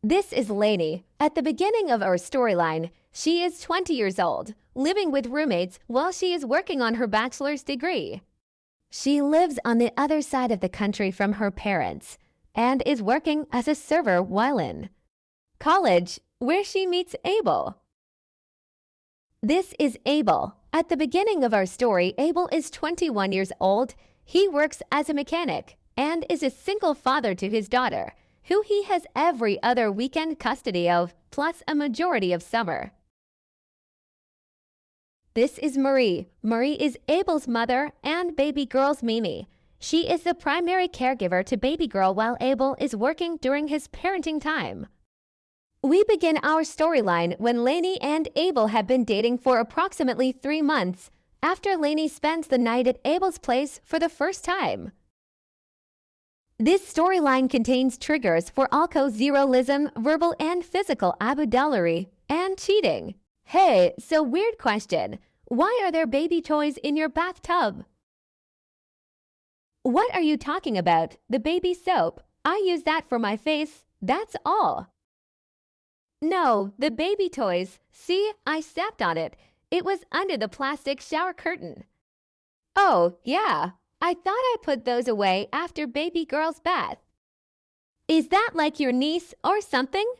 This is Lanie. At the beginning of our storyline, she is 20 years old, living with roommates while she is working on her bachelor's degree. She lives on the other side of the country from her parents and is working as a server while in college, where she meets Abel. This is Abel. At the beginning of our story, Abel is 21 years old. He works as a mechanic and is a single father to his daughter, who he has every other weekend custody of, plus a majority of summer. This is Marie. Marie is Abel's mother and baby girl's Mimi. She is the primary caregiver to baby girl while Abel is working during his parenting time. We begin our storyline when Lanie and Abel have been dating for approximately 3 months after Lanie spends the night at Abel's place for the first time. This storyline contains triggers for alcoholism, verbal and physical abuse, and cheating. Hey, so weird question. Why are there baby toys in your bathtub? What are you talking about? The baby soap. I use that for my face. That's all. No, the baby toys. See, I stepped on it. It was under the plastic shower curtain. Oh, yeah. I thought I put those away after baby girl's bath. Is that like your niece or something?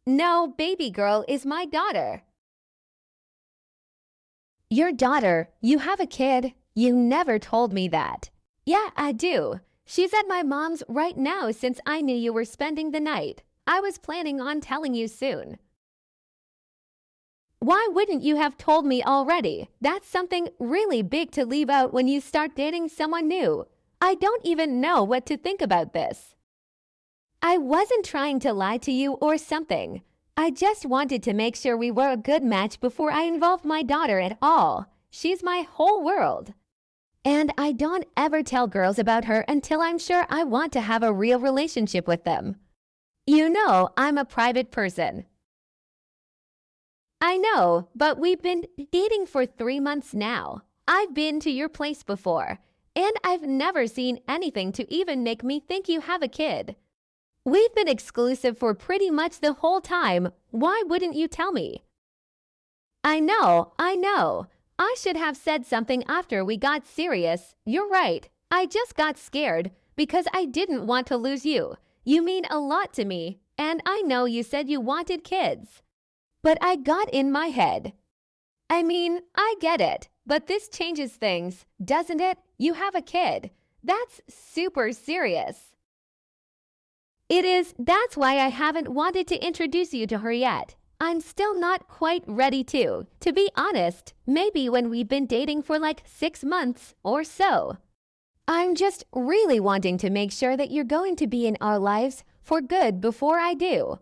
No, baby girl is my daughter. Your daughter? You have a kid? You never told me that. Yeah, I do. She's at my mom's right now since I knew you were spending the night. I was planning on telling you soon. Why wouldn't you have told me already? That's something really big to leave out when you start dating someone new. I don't even know what to think about this. I wasn't trying to lie to you or something. I just wanted to make sure we were a good match before I involved my daughter at all. She's my whole world. And I don't ever tell girls about her until I'm sure I want to have a real relationship with them. You know, I'm a private person. I know, but we've been dating for 3 months now. I've been to your place before, and I've never seen anything to even make me think you have a kid. We've been exclusive for pretty much the whole time. Why wouldn't you tell me? I know. I should have said something after we got serious. You're right. I just got scared because I didn't want to lose you. You mean a lot to me, and I know you said you wanted kids. But I got in my head. I mean, I get it, but this changes things, doesn't it? You have a kid. That's super serious. It is. That's why I haven't wanted to introduce you to her yet. I'm still not quite ready to be honest, maybe when we've been dating for like 6 months or so. I'm just really wanting to make sure that you're going to be in our lives for good before I do.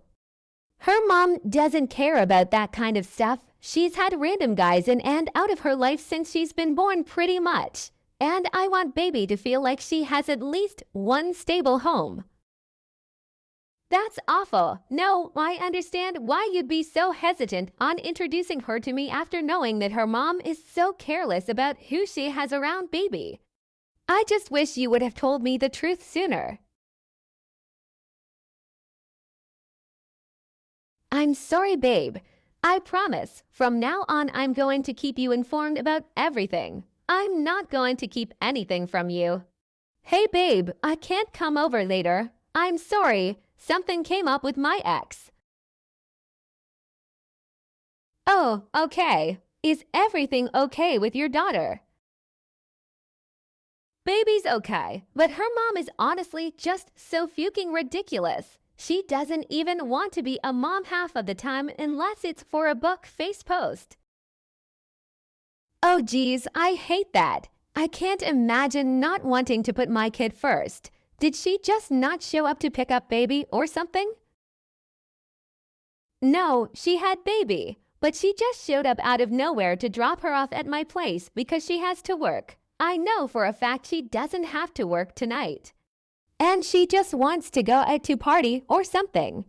Her mom doesn't care about that kind of stuff. She's had random guys in and out of her life since she's been born pretty much. And I want baby to feel like she has at least one stable home. That's awful. No, I understand why you'd be so hesitant on introducing her to me after knowing that her mom is so careless about who she has around baby. I just wish you would have told me the truth sooner. I'm sorry, babe. I promise, from now on I'm going to keep you informed about everything. I'm not going to keep anything from you. Hey, babe, I can't come over later. I'm sorry. Something came up with my ex. Oh, okay. Is everything okay with your daughter? Baby's okay, but her mom is honestly just so fucking ridiculous. She doesn't even want to be a mom half of the time unless it's for a book face post. Oh geez, I hate that. I can't imagine not wanting to put my kid first. Did she just not show up to pick up baby or something? No, she had baby, but she just showed up out of nowhere to drop her off at my place because she has to work. I know for a fact she doesn't have to work tonight. And she just wants to go out to party or something.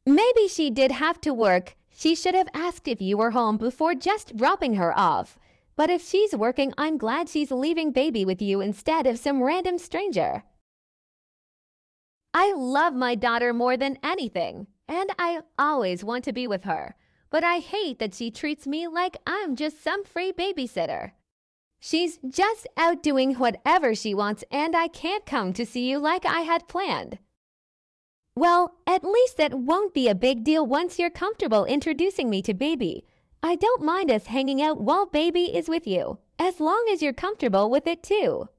Maybe she did have to work. She should have asked if you were home before just dropping her off. But if she's working, I'm glad she's leaving baby with you instead of some random stranger. I love my daughter more than anything, and I always want to be with her, but I hate that she treats me like I'm just some free babysitter. She's just out doing whatever she wants, and I can't come to see you like I had planned. Well, at least that won't be a big deal once you're comfortable introducing me to baby. I don't mind us hanging out while baby is with you, as long as you're comfortable with it too.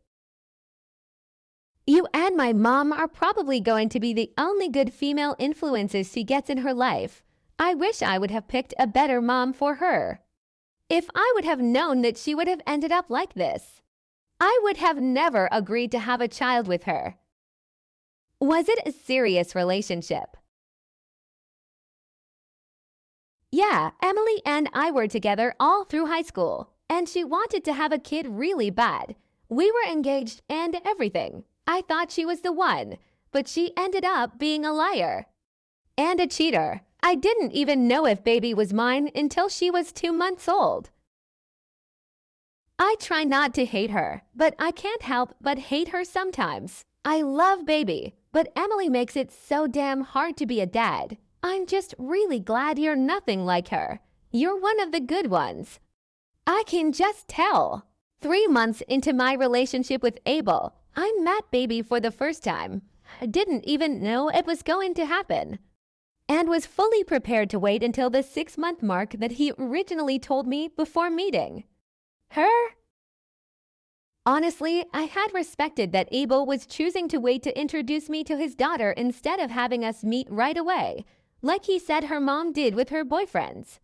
You and my mom are probably going to be the only good female influences she gets in her life. I wish I would have picked a better mom for her. If I would have known that she would have ended up like this, I would have never agreed to have a child with her. Was it a serious relationship? Yeah, Emily and I were together all through high school, and she wanted to have a kid really bad. We were engaged and everything. I thought she was the one, but she ended up being a liar and a cheater. I didn't even know if baby was mine until she was 2 months old. I try not to hate her, but I can't help but hate her sometimes. I love baby, but Emily makes it so damn hard to be a dad. I'm just really glad you're nothing like her. You're one of the good ones. I can just tell. 3 months into my relationship with Abel, I met baby for the first time. I didn't even know it was going to happen, and was fully prepared to wait until the 6-month mark that he originally told me before meeting her. Honestly, I had respected that Abel was choosing to wait to introduce me to his daughter instead of having us meet right away, like he said her mom did with her boyfriends.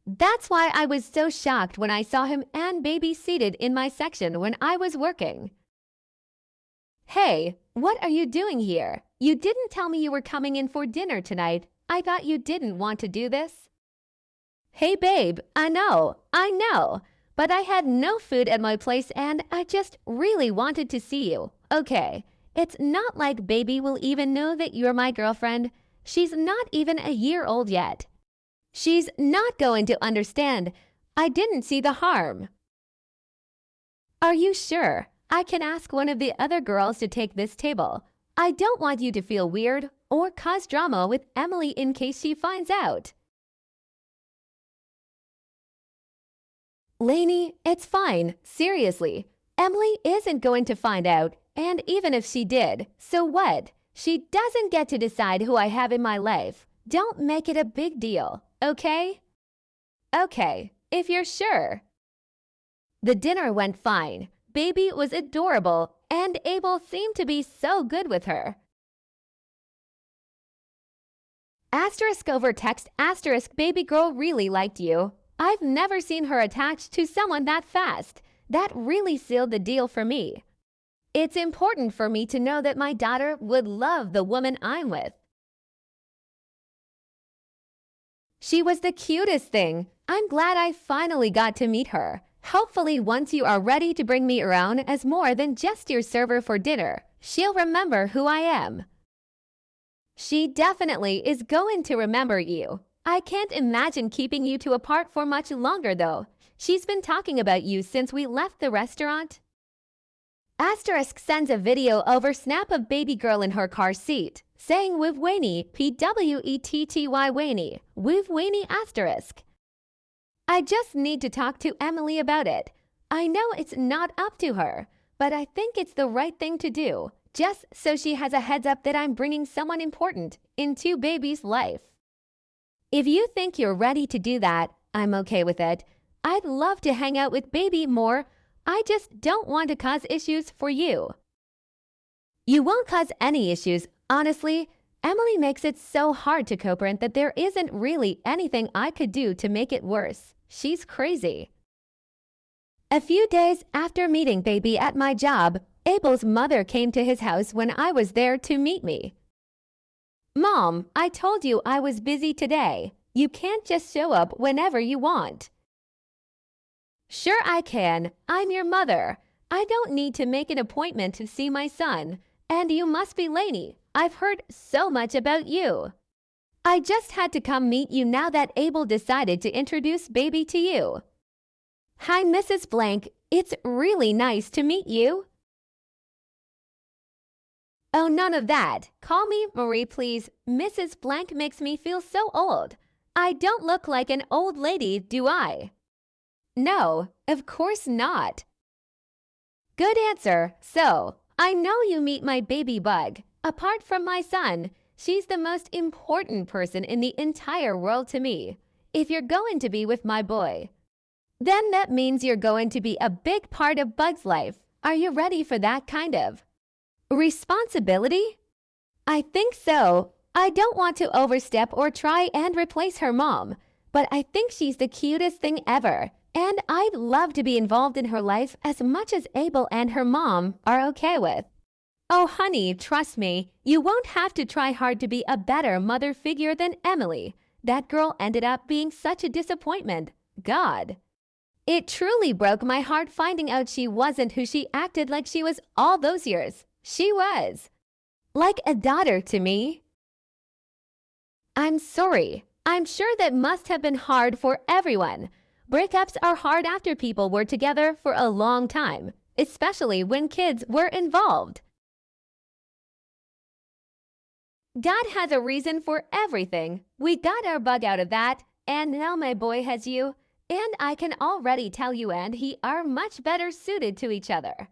That's why I was so shocked when I saw him and baby seated in my section when I was working. Hey, what are you doing here? You didn't tell me you were coming in for dinner tonight. I thought you didn't want to do this. Hey babe, I know, but I had no food at my place and I just really wanted to see you. Okay, it's not like baby will even know that you're my girlfriend. She's not even a year old yet. She's not going to understand. I didn't see the harm. Are you sure? I can ask one of the other girls to take this table. I don't want you to feel weird or cause drama with Emily in case she finds out. Lanie, it's fine. Seriously. Emily isn't going to find out, and even if she did, so what? She doesn't get to decide who I have in my life. Don't make it a big deal, okay? Okay, if you're sure. The dinner went fine. Baby was adorable, and Abel seemed to be so good with her. Asterisk over text asterisk baby girl really liked you. I've never seen her attached to someone that fast. That really sealed the deal for me. It's important for me to know that my daughter would love the woman I'm with. She was the cutest thing. I'm glad I finally got to meet her. Hopefully once you are ready to bring me around as more than just your server for dinner, she'll remember who I am. She definitely is going to remember you. I can't imagine keeping you two apart for much longer though. She's been talking about you since we left the restaurant. Asterisk sends a video over Snap of baby girl in her car seat, saying with Wayne, Pwetty Wayne, with Wayne asterisk. I just need to talk to Emily about it. I know it's not up to her, but I think it's the right thing to do, just so she has a heads up that I'm bringing someone important into baby's life. If you think you're ready to do that, I'm okay with it. I'd love to hang out with baby more. I just don't want to cause issues for you. You won't cause any issues, honestly. Emily makes it so hard to co-parent that there isn't really anything I could do to make it worse. She's crazy. A few days after meeting baby at my job, Abel's mother came to his house when I was there to meet me. Mom, I told you I was busy today. You can't just show up whenever you want. Sure I can. I'm your mother. I don't need to make an appointment to see my son. And you must be Lanie. I've heard so much about you. I just had to come meet you now that Abel decided to introduce baby to you. Hi, Mrs. Blank. It's really nice to meet you. Oh, none of that. Call me Marie, please. Mrs. Blank makes me feel so old. I don't look like an old lady, do I? No, of course not. Good answer. So, I know you meet my baby bug. Apart from my son, she's the most important person in the entire world to me. If you're going to be with my boy, then that means you're going to be a big part of Bug's life. Are you ready for that kind of responsibility? I think so. I don't want to overstep or try and replace her mom, but I think she's the cutest thing ever, and I'd love to be involved in her life as much as Abel and her mom are okay with. Oh, honey, trust me, you won't have to try hard to be a better mother figure than Emily. That girl ended up being such a disappointment. God. It truly broke my heart finding out she wasn't who she acted like she was all those years. She was like a daughter to me. I'm sorry. I'm sure that must have been hard for everyone. Breakups are hard after people were together for a long time, especially when kids were involved. God has a reason for everything. We got our bug out of that, and now my boy has you, and I can already tell you and he are much better suited to each other.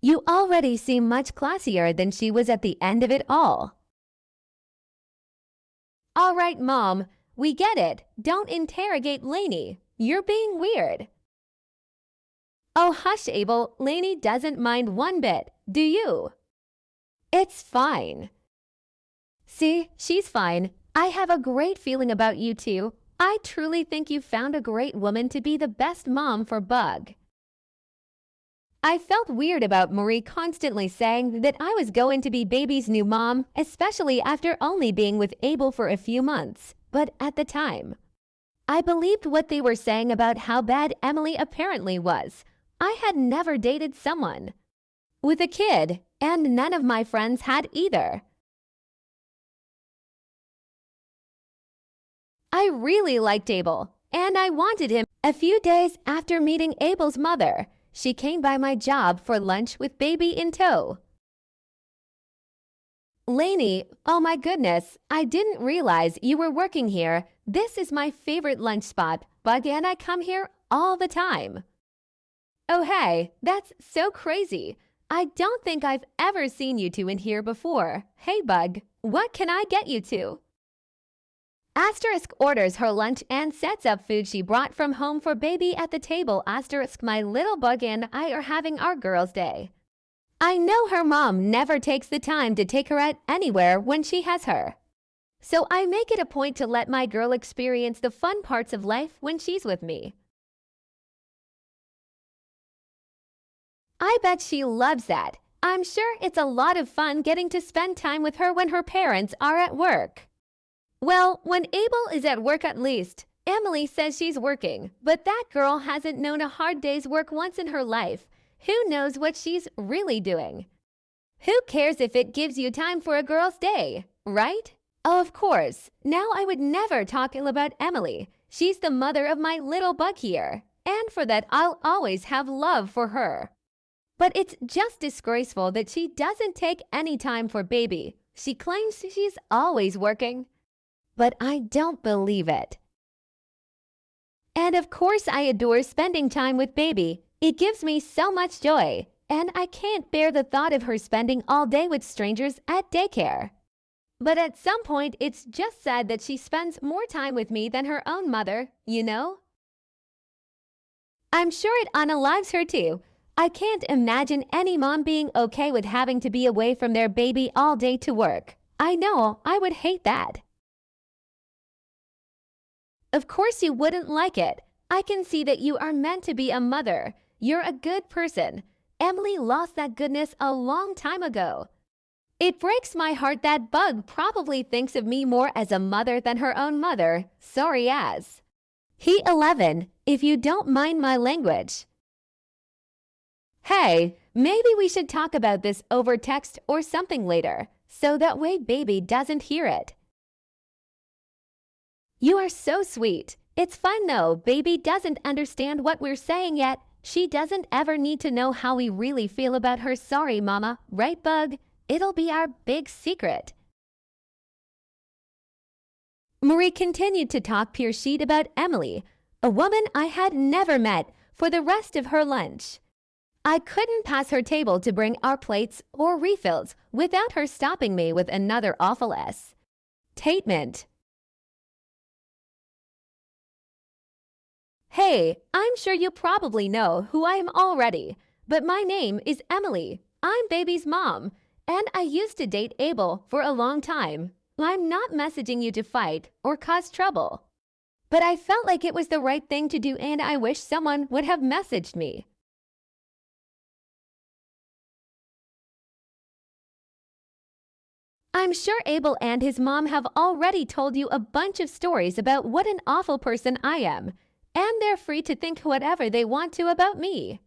You already seem much classier than she was at the end of it all. All right, Mom, we get it. Don't interrogate Lanie. You're being weird. Oh, hush, Abel. Lanie doesn't mind one bit. Do you? It's fine. See, she's fine. I have a great feeling about you two. I truly think you found a great woman to be the best mom for Bug. I felt weird about Marie constantly saying that I was going to be baby's new mom, especially after only being with Abel for a few months. But at the time, I believed what they were saying about how bad Emily apparently was. I had never dated someone with a kid, and none of my friends had either. I really liked Abel, and I wanted him. A few days after meeting Abel's mother, she came by my job for lunch with baby in tow. Lanie, oh my goodness, I didn't realize you were working here. This is my favorite lunch spot. Bug and I come here all the time. Oh hey, that's so crazy. I don't think I've ever seen you two in here before. Hey Bug, what can I get you two? Asterisk orders her lunch and sets up food she brought from home for baby at the table. Asterisk my little Bug and I are having our girls' day. I know her mom never takes the time to take her out anywhere when she has her. So I make it a point to let my girl experience the fun parts of life when she's with me. I bet she loves that. I'm sure it's a lot of fun getting to spend time with her when her parents are at work. Well, when Abel is at work at least. Emily says she's working, but that girl hasn't known a hard day's work once in her life. Who knows what she's really doing? Who cares if it gives you time for a girl's day, right? Oh, of course. Now I would never talk ill about Emily. She's the mother of my little Bug here, and for that I'll always have love for her. But it's just disgraceful that she doesn't take any time for baby. She claims she's always working. But I don't believe it. And of course I adore spending time with baby. It gives me so much joy, and I can't bear the thought of her spending all day with strangers at daycare. But at some point it's just sad that she spends more time with me than her own mother, you know? I'm sure it unalives her too. I can't imagine any mom being okay with having to be away from their baby all day to work. I know, I would hate that. Of course you wouldn't like it. I can see that you are meant to be a mother. You're a good person. Emily lost that goodness a long time ago. It breaks my heart that Bug probably thinks of me more as a mother than her own mother. Sorry ass. He 11, if you don't mind my language. Hey, maybe we should talk about this over text or something later, so that way baby doesn't hear it. You are so sweet. It's fun though. Baby doesn't understand what we're saying yet. She doesn't ever need to know how we really feel about her. Sorry, Mama. Right, Bug? It'll be our big secret. Marie continued to talk pure shit about Emily, a woman I had never met, for the rest of her lunch. I couldn't pass her table to bring our plates or refills without her stopping me with another awful statement. Hey, I'm sure you probably know who I am already, but my name is Emily. I'm baby's mom, and I used to date Abel for a long time. I'm not messaging you to fight or cause trouble. But I felt like it was the right thing to do, and I wish someone would have messaged me. I'm sure Abel and his mom have already told you a bunch of stories about what an awful person I am, and they're free to think whatever they want to about me.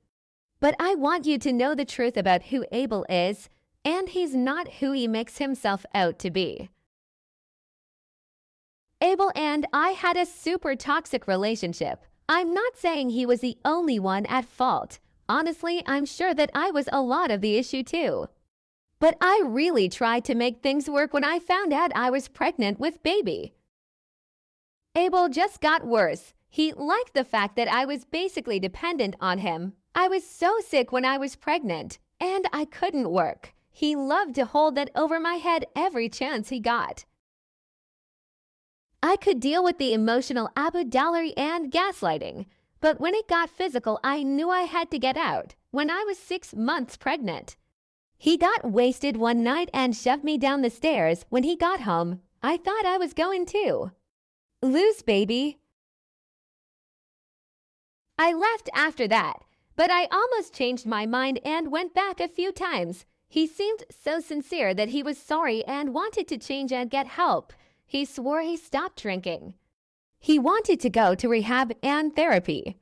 But I want you to know the truth about who Abel is, and he's not who he makes himself out to be. Abel and I had a super toxic relationship. I'm not saying he was the only one at fault. Honestly, I'm sure that I was a lot of the issue too. But I really tried to make things work when I found out I was pregnant with baby. Abel just got worse. He liked the fact that I was basically dependent on him. I was so sick when I was pregnant, and I couldn't work. He loved to hold that over my head every chance he got. I could deal with the emotional abuse and gaslighting, but when it got physical, I knew I had to get out. When I was 6 months pregnant, he got wasted one night and shoved me down the stairs. When he got home, I thought I was going to lose baby. I left after that, but I almost changed my mind and went back a few times. He seemed so sincere that he was sorry and wanted to change and get help. He swore he stopped drinking. He wanted to go to rehab and therapy.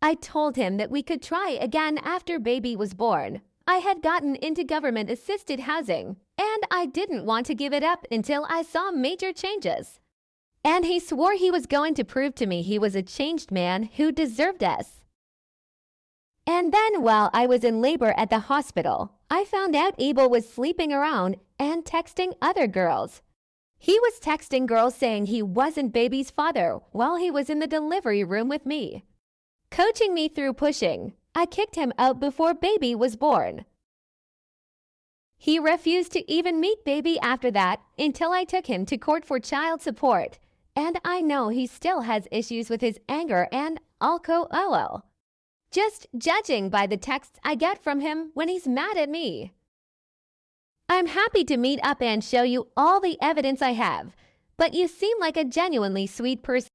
I told him that we could try again after baby was born. I had gotten into government-assisted housing, and I didn't want to give it up until I saw major changes. And he swore he was going to prove to me he was a changed man who deserved us. And then while I was in labor at the hospital, I found out Abel was sleeping around and texting other girls. He was texting girls saying he wasn't baby's father while he was in the delivery room with me, coaching me through pushing. I kicked him out before baby was born. He refused to even meet baby after that until I took him to court for child support. And I know he still has issues with his anger and alcohol. Just judging by the texts I get from him when he's mad at me. I'm happy to meet up and show you all the evidence I have, but you seem like a genuinely sweet person.